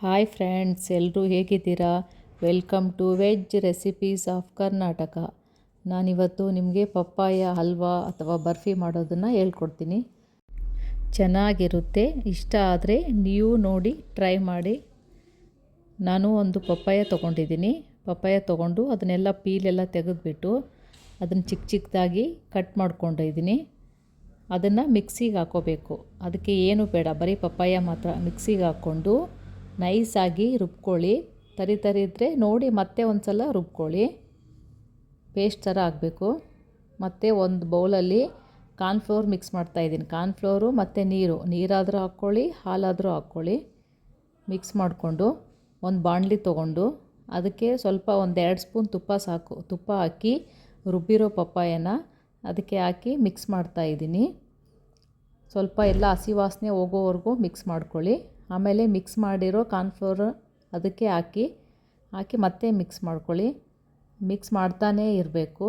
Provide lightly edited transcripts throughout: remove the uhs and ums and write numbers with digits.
Hi friends, ಎಲ್ಲರೂ ಹೇಗಿದ್ದೀರಾ? Welcome to veg recipes of Karnataka. ನಾನಿವತ್ತು ನಿಮಗೆ ಪಪ್ಪಾಯ ಹಲ್ವಾ ಅಥವಾ ಬರ್ಫಿ ಮಾಡೋದನ್ನು ಹೇಳ್ಕೊಡ್ತೀನಿ. ಚೆನ್ನಾಗಿರುತ್ತೆ. ಇಷ್ಟ ಆದರೆ ನೀವು ನೋಡಿ ಟ್ರೈ ಮಾಡಿ. ನಾನು ಒಂದು ಪಪ್ಪಾಯ ತೊಗೊಂಡಿದ್ದೀನಿ. ಪಪ್ಪಾಯ ತೊಗೊಂಡು ಅದನ್ನೆಲ್ಲ ಪೀಲೆಲ್ಲ ತೆಗೆದುಬಿಟ್ಟು ಅದನ್ನು ಚಿಕ್ಕ ಚಿಕ್ಕದಾಗಿ ಕಟ್ ಮಾಡ್ಕೊಂಡಿದ್ದೀನಿ. ಅದನ್ನು ಮಿಕ್ಸಿಗೆ ಹಾಕ್ಕೋಬೇಕು. ಅದಕ್ಕೆ ಏನು ಬೇಡ, ಬರೀ ಪಪ್ಪಾಯ ಮಾತ್ರ ಮಿಕ್ಸಿಗೆ ಹಾಕ್ಕೊಂಡು ನೈಸಾಗಿ ರುಬ್ಕೊಳ್ಳಿ. ತರಿ ಇದ್ದರೆ ನೋಡಿ ಮತ್ತೆ ಒಂದು ಸಲ ರುಬ್ಕೊಳ್ಳಿ. ಪೇಸ್ಟ್ ಥರ ಆಗಬೇಕು. ಮತ್ತು ಒಂದು ಬೌಲಲ್ಲಿ ಕಾರ್ನ್ಫ್ಲೋರ್ ಮಿಕ್ಸ್ ಮಾಡ್ತಾಯಿದ್ದೀನಿ. ಕಾರ್ನ್ಫ್ಲೋರು ಮತ್ತು ನೀರಾದರೂ ಹಾಕ್ಕೊಳ್ಳಿ, ಹಾಲಾದರೂ ಹಾಕ್ಕೊಳ್ಳಿ. ಮಿಕ್ಸ್ ಮಾಡಿಕೊಂಡು ಒಂದು ಬಾಣಲಿ ತೊಗೊಂಡು ಅದಕ್ಕೆ ಸ್ವಲ್ಪ 1-2 ಸ್ಪೂನ್ ತುಪ್ಪ ಸಾಕು. ತುಪ್ಪ ಹಾಕಿ ರುಬ್ಬಿರೋ ಪಪ್ಪಾಯನ ಅದಕ್ಕೆ ಹಾಕಿ ಮಿಕ್ಸ್ ಮಾಡ್ತಾಯಿದ್ದೀನಿ. ಸ್ವಲ್ಪ ಎಲ್ಲ ಹಸಿ ವಾಸನೆ ಹೋಗೋವರೆಗೂ ಮಿಕ್ಸ್ ಮಾಡ್ಕೊಳ್ಳಿ. ಆಮೇಲೆ ಮಿಕ್ಸ್ ಮಾಡಿರೋ ಕಾರ್ನ್ಫ್ಲೋರ್ ಅದಕ್ಕೆ ಹಾಕಿ ಮತ್ತೆ ಮಿಕ್ಸ್ ಮಾಡ್ಕೊಳ್ಳಿ. ಮಿಕ್ಸ್ ಮಾಡ್ತಾನೇ ಇರಬೇಕು.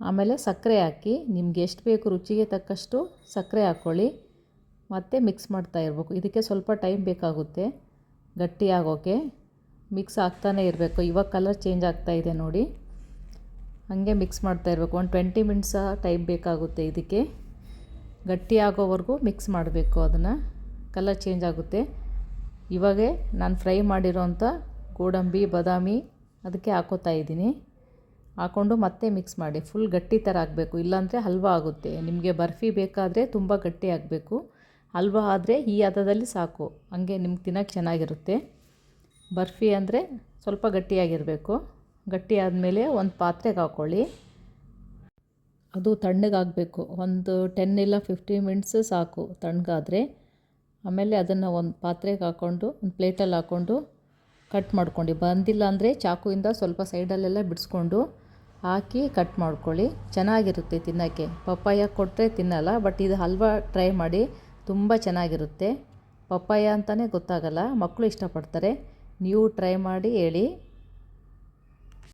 ಆಮೇಲೆ ಸಕ್ಕರೆ ಹಾಕಿ, ನಿಮ್ಗೆ ಎಷ್ಟು ಬೇಕು ರುಚಿಗೆ ತಕ್ಕಷ್ಟು ಸಕ್ಕರೆ ಹಾಕ್ಕೊಳ್ಳಿ. ಮತ್ತೆ ಮಿಕ್ಸ್ ಮಾಡ್ತಾ ಇರಬೇಕು. ಇದಕ್ಕೆ ಸ್ವಲ್ಪ ಟೈಮ್ ಬೇಕಾಗುತ್ತೆ ಗಟ್ಟಿ ಆಗೋಕ್ಕೆ. ಮಿಕ್ಸ್ ಆಗ್ತಾನೇ ಇರಬೇಕು. ಇವಾಗ ಕಲರ್ ಚೇಂಜ್ ಆಗ್ತಾಯಿದೆ ನೋಡಿ. ಹಾಗೆ ಮಿಕ್ಸ್ ಮಾಡ್ತಾ ಇರಬೇಕು. ಒಂದು 20 ಮಿನಿಟ್ಸ್ ಟೈಮ್ ಬೇಕಾಗುತ್ತೆ ಇದಕ್ಕೆ. ಗಟ್ಟಿ ಆಗೋವರೆಗೂ ಮಿಕ್ಸ್ ಮಾಡಬೇಕು. ಅದನ್ನು ಕಲರ್ ಚೇಂಜ್ ಆಗುತ್ತೆ. ಇವಾಗ ನಾನು ಫ್ರೈ ಮಾಡಿರೋಂಥ ಗೋಡಂಬಿ ಬಾದಾಮಿ ಅದಕ್ಕೆ ಹಾಕೋತಾ ಇದ್ದೀನಿ. ಹಾಕ್ಕೊಂಡು ಮತ್ತೆ ಮಿಕ್ಸ್ ಮಾಡಿ. ಫುಲ್ ಗಟ್ಟಿ ಥರ ಆಗಬೇಕು, ಇಲ್ಲಾಂದರೆ ಹಲ್ವಾ ಆಗುತ್ತೆ. ನಿಮಗೆ ಬರ್ಫಿ ಬೇಕಾದರೆ ತುಂಬ ಗಟ್ಟಿ ಆಗಬೇಕು. ಹಲ್ವಾ ಆದರೆ ಈ ಹದದಲ್ಲಿ ಸಾಕು. ಹಾಗೆ ನಿಮ್ಗೆ ತಿನ್ನೋಕ್ಕೆ ಚೆನ್ನಾಗಿರುತ್ತೆ. ಬರ್ಫಿ ಅಂದರೆ ಸ್ವಲ್ಪ ಗಟ್ಟಿಯಾಗಿರಬೇಕು. ಗಟ್ಟಿ ಆದಮೇಲೆ ಒಂದು ಪಾತ್ರೆಗೆ ಹಾಕ್ಕೊಳ್ಳಿ. ಅದು ತಣ್ಣಗಾಗಬೇಕು. ಒಂದು 10 ಇಲ್ಲ 15 ಮಿನಿಟ್ಸ್ ಸಾಕು ತಣ್ಣಗಾದರೆ. ಆಮೇಲೆ ಅದನ್ನು ಒಂದು ಪಾತ್ರೆಗೆ ಹಾಕ್ಕೊಂಡು ಒಂದು ಪ್ಲೇಟಲ್ಲಿ ಹಾಕ್ಕೊಂಡು ಕಟ್ ಮಾಡ್ಕೊಂಡು, ಬಂದಿಲ್ಲ ಅಂದರೆ ಚಾಕುವಿಂದ ಸ್ವಲ್ಪ ಸೈಡಲ್ಲೆಲ್ಲ ಬಿಡಿಸ್ಕೊಂಡು ಹಾಕಿ ಕಟ್ ಮಾಡ್ಕೊಳ್ಳಿ. ಚೆನ್ನಾಗಿರುತ್ತೆ ತಿನ್ನೋಕ್ಕೆ. ಪಪ್ಪಾಯ ಕೊಟ್ಟರೆ ತಿನ್ನಲ್ಲ, ಬಟ್ ಇದು ಹಲ್ವಾ ಟ್ರೈ ಮಾಡಿ, ತುಂಬ ಚೆನ್ನಾಗಿರುತ್ತೆ. ಪಪ್ಪಾಯ ಅಂತಲೇ ಗೊತ್ತಾಗಲ್ಲ, ಮಕ್ಕಳು ಇಷ್ಟಪಡ್ತಾರೆ. ನೀವು ಟ್ರೈ ಮಾಡಿ ಹೇಳಿ.